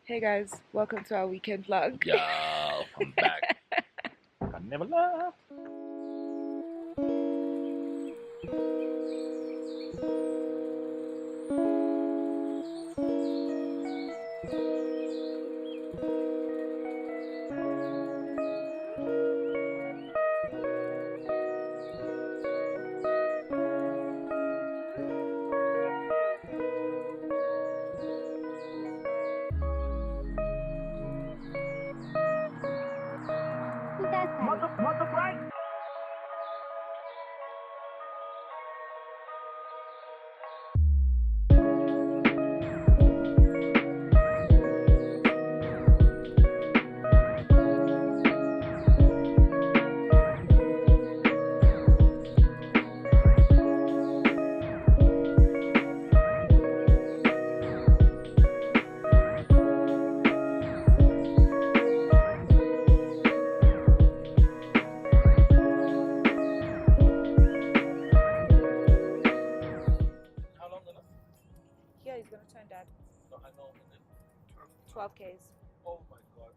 Hey guys, welcome to our weekend vlog. Yo, I'm back. I never left. Mother right. How long enough? Here he's gonna turn dad. So how long is it? 12 Ks. Oh my god.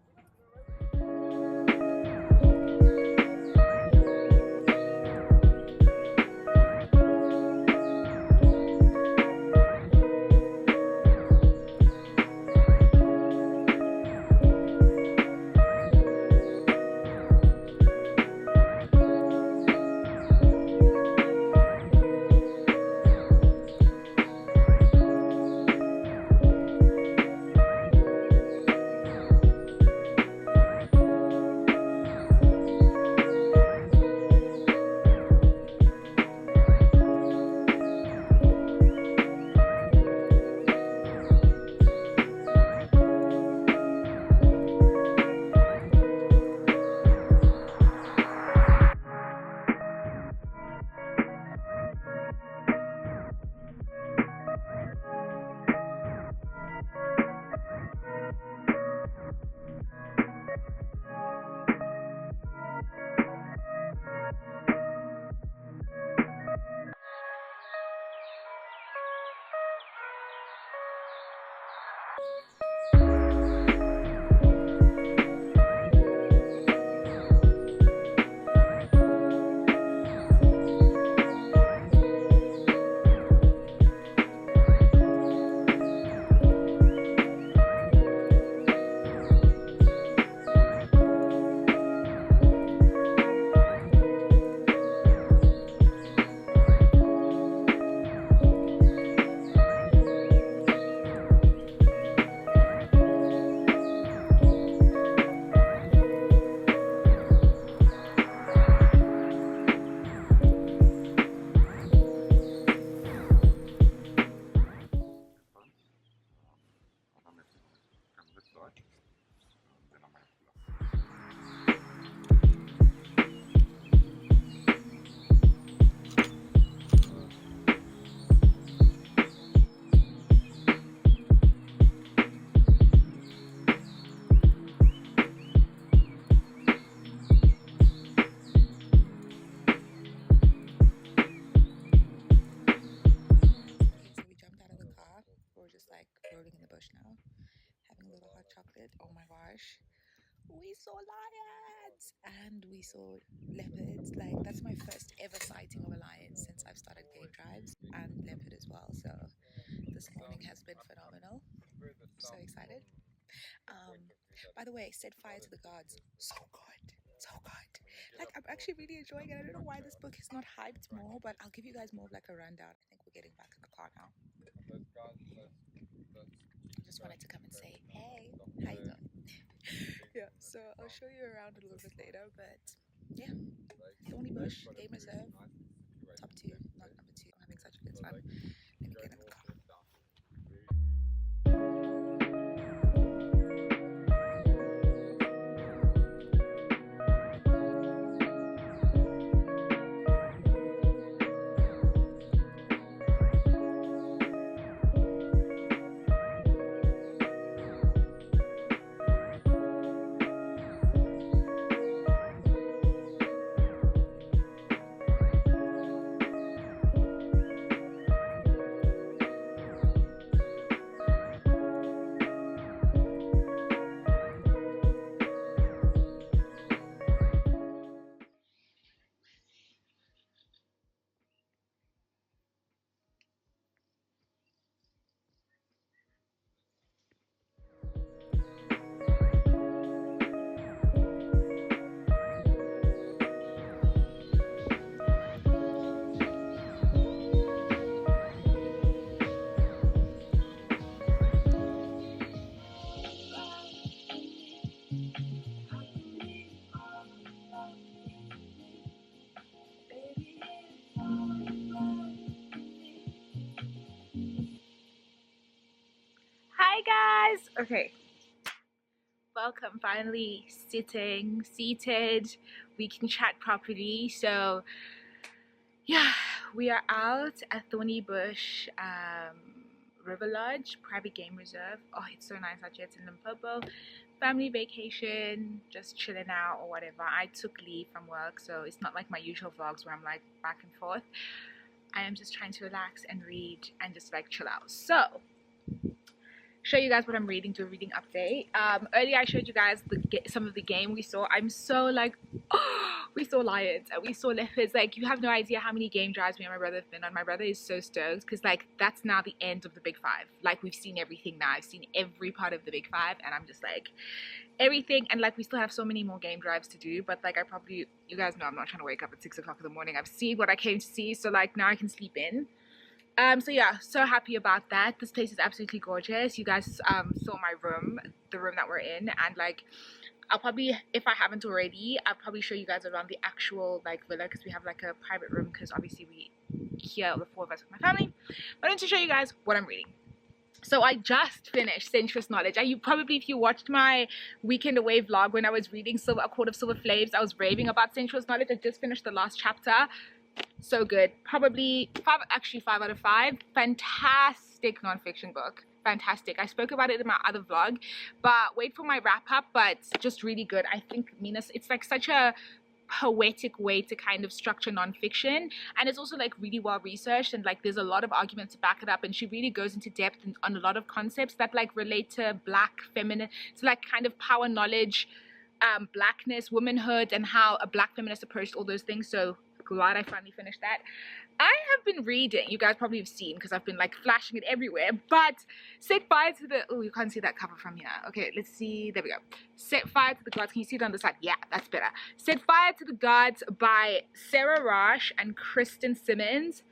Okay, so we jumped out of the car. We're just like rolling in the bush now, having a little hot chocolate. Oh my gosh. We saw lions and we saw leopards. Like, that's my first ever sighting of a lion since I've started game drives, and leopard as well. So this morning has been phenomenal. So excited. By the way, set fire to the gods. So good. So good. Like, I'm actually really enjoying it. I don't know why this book is not hyped more, but I'll give you guys more of like a rundown. I think we're getting back in the car now. I just wanted to come and say, hey, how you doing? Yeah, so I'll show you around a little bit later, but yeah, Thornybush Game Reserve, top 2, not number 2. I'm having such a good time. Let me get in the car. guys. Okay. Welcome. Finally seated. We can chat properly. So, yeah, we are out at Thornybush River Lodge, private game reserve. Oh, it's so nice out here. It's in Limpopo. Family vacation, just chilling out or whatever. I took leave from work, so it's not like my usual vlogs where I'm like back and forth. I am just trying to relax and read and just like chill out. So, show you guys what I'm reading, do a reading update. Earlier I showed you guys some of the game we saw. I'm so like, oh, we saw lions and we saw leopards. Like, you have no idea how many game drives me and my brother have been on. My brother is so stoked because like that's now the end of the big five. Like, we've seen everything now. I've seen every part of the big five and I'm just like, everything. And like, we still have so many more game drives to do, but like, you guys know I'm not trying to wake up at 6 o'clock in the morning. I've seen what I came to see, so like now I can sleep in. So yeah, so happy about that. This place is absolutely gorgeous. You guys saw my room, the room that we're in, and like I'll probably, if I haven't already, I'll probably show you guys around the actual like villa, because we have like a private room, because obviously we here, the four of us with my family. But I want to show you guys what I'm reading. So I just finished Sensuous Knowledge. You probably, if you watched my weekend away vlog when I was reading A Court of Silver Flames, I was raving about Sensuous Knowledge. I just finished the last chapter. So good. Probably 5 out of 5. Fantastic nonfiction book. Fantastic. I spoke about it in my other vlog, but wait for my wrap up. But just really good. I think Minas, it's like such a poetic way to kind of structure nonfiction, and it's also like really well researched, and like there's a lot of arguments to back it up, and she really goes into depth on a lot of concepts that like relate to black feminine, so like kind of power, knowledge, blackness, womanhood, and how a black feminist approached all those things. So glad I finally finished that. I have been reading, you guys probably have seen because I've been like flashing it everywhere, but Set Fire to the, oh, you can't see that cover from here. Okay, let's see, there we go. Set Fire to the Gods. Can you see it on the side? Yeah, that's better. Set Fire to the Gods by Sarah Rosh and Kristen Simmons.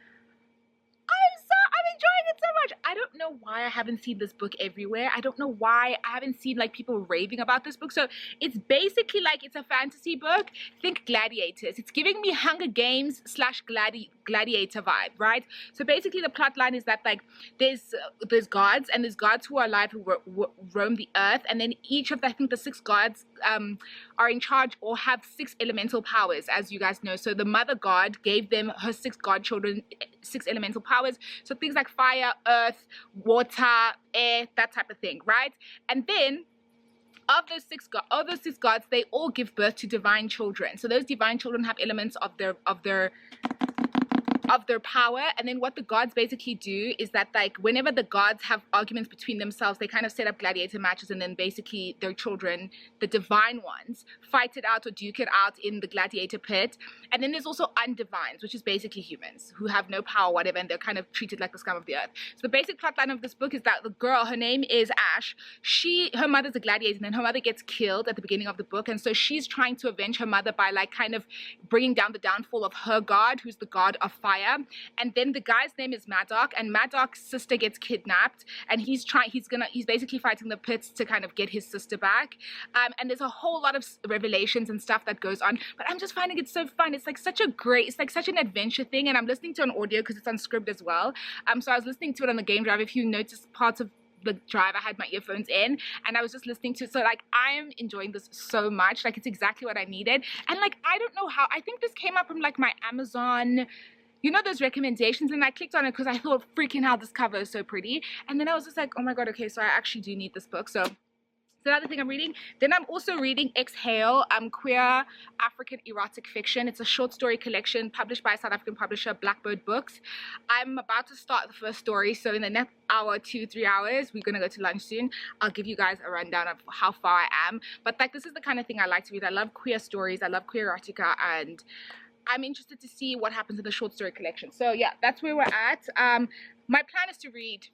I'm enjoying it so much. I don't know why I haven't seen this book everywhere. I don't know why I haven't seen like people raving about this book. So it's basically like, it's a fantasy book. Think Gladiators. It's giving me Hunger Games / Gladiator vibe, right? So basically the plot line is that like there's gods, and there's gods who are alive who roam the earth, and then each of I think the 6 gods are in charge or have 6 elemental powers, as you guys know. So the mother god gave them her 6 godchildren 6 elemental powers. So things like fire, earth, water, air, that type of thing, right? And then of those 6 gods, they all give birth to divine children. So those divine children have elements of their power, and then what the gods basically do is that like whenever the gods have arguments between themselves, they kind of set up gladiator matches, and then basically their children, the divine ones, fight it out or duke it out in the gladiator pit. And then there's also undivines, which is basically humans who have no power, whatever, and they're kind of treated like the scum of the earth. So the basic plotline of this book is that the girl, her name is Ash, her mother's a gladiator, and then her mother gets killed at the beginning of the book, and so she's trying to avenge her mother by like kind of bringing down the downfall of her god, who's the god of fire. And then the guy's name is Maddox, and Maddox's sister gets kidnapped, and he's basically fighting the pits to kind of get his sister back. And there's a whole lot of revelations and stuff that goes on, but I'm just finding it so fun. It's like such an adventure thing, and I'm listening to an audio because it's on Scribd as well. So I was listening to it on the game drive. If you notice parts of the drive, I had my earphones in and I was just listening to it. So like I'm enjoying this so much. Like it's exactly what I needed. And like I don't know how, I think this came up from like my Amazon, you know, those recommendations, and I clicked on it because I thought, freaking hell, this cover is so pretty. And then I was just like, oh my god, okay, so I actually do need this book. So it's another thing I'm reading. Then I'm also reading Exhale, queer African erotic fiction. It's a short story collection published by a South African publisher, Blackbird Books. I'm about to start the first story, so in the next hour, 2-3 hours, we're gonna go to lunch soon. I'll give you guys a rundown of how far I am. But like, this is the kind of thing I like to read. I love queer stories, I love queer erotica, and I'm interested to see what happens in the short story collection. So yeah, that's where we're at. My plan is to read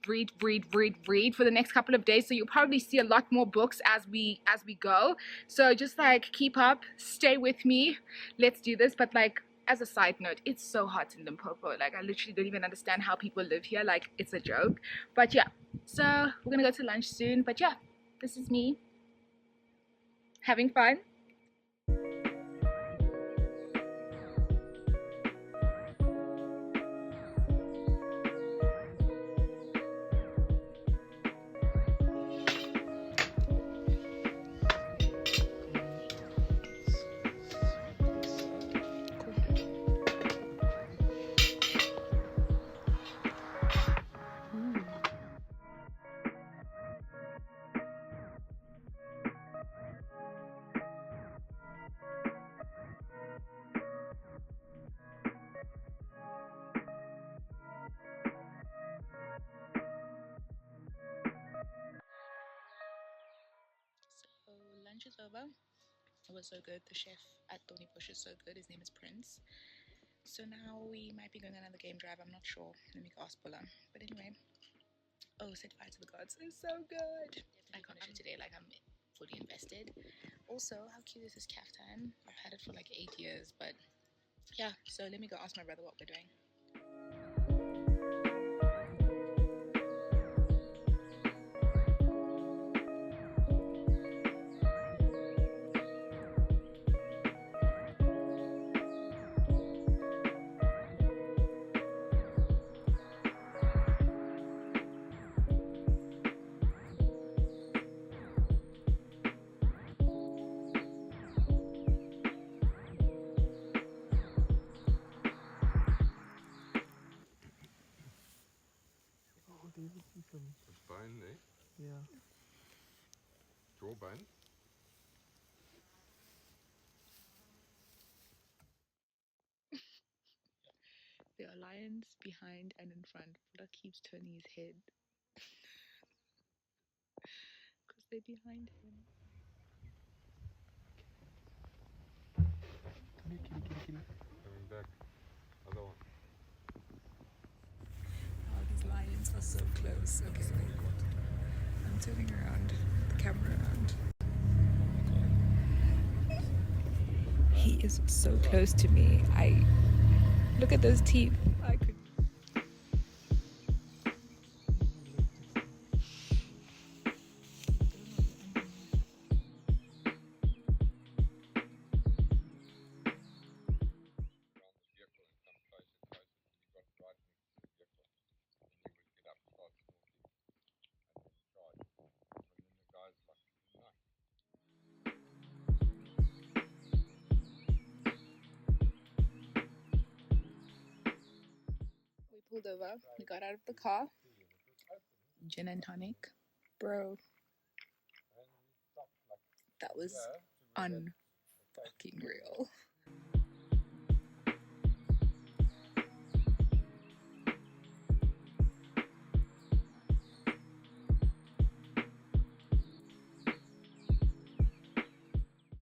for the next couple of days. So you'll probably see a lot more books as we go. So just like keep up, stay with me. Let's do this. But like as a side note, it's so hot in Limpopo. Like I literally don't even understand how people live here. Like it's a joke. But yeah, so we're gonna go to lunch soon. But yeah, this is me having fun. over. It was so good. The chef at Thornybush is so good. His name is Prince. So now we might be going on another game drive. I'm not sure. Let me go ask Bulla. But anyway, oh, set fire to the gods. It's so good. I can't finish it today. Like, I'm fully invested. Also, how cute is this caftan? I've had it for like 8 years, but yeah. So let me go ask my brother what we're doing. Bein, eh? Yeah. Jawbone. There are lions behind and in front. Bulla keeps turning his head because they're behind him. Come here, kitty, kitty, kitty. Coming back. Other one. Oh, these lions are so close. Okay, I'm turning around, the camera around. He is so close to me. Look at those teeth. I could. Around the vehicle and come closer, closer till you got right next to the vehicle. And you would get up, start snorting, and then charge. And then the guy's like, no. We pulled over. We got out of the car. Gin and tonic. Bro, that was unfucking real.